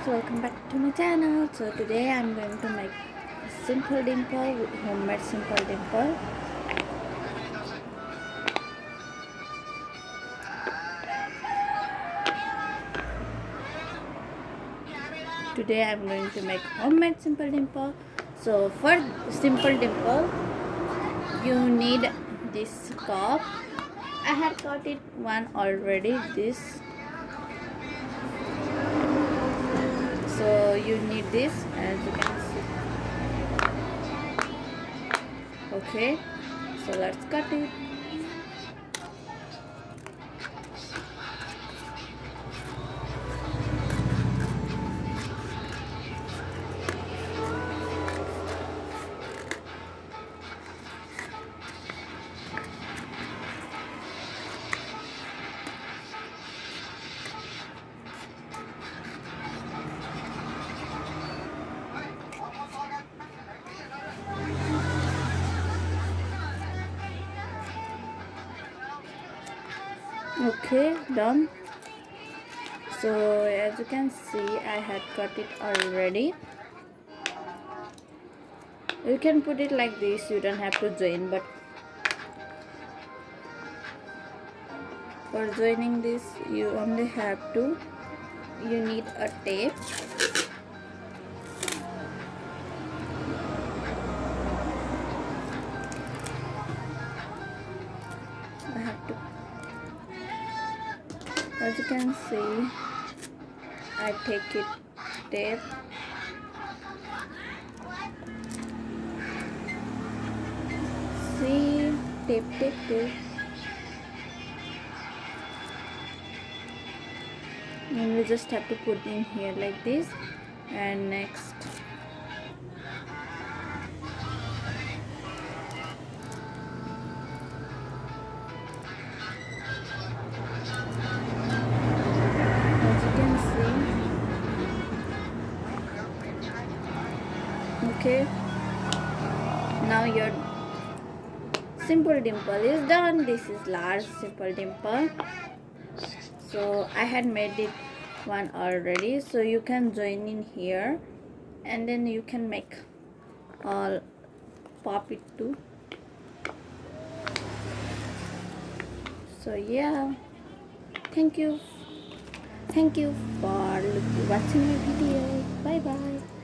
welcome back to my channel. So today I'm going to make a simple dimple with homemade simple dimple. Today I'm going to make homemade simple dimple. So for simple dimple you need this cup. I had got it one already, this. So you need this, as you can see. Okay, so let's cut it. Okay, done. So as you can see, I had cut it already. You can put it like this, you don't have to join, but for joining this you only have to, you need a tape. I have to, as you can see, I take it tape. See, tape. And we just have to put in here like this. And next, as you can see, okay, now your simple dimple is done. This is large simple dimple. So I had made it one already, so you can join in here and then you can make all, pop it too. So yeah, thank you for watching my video. Bye bye.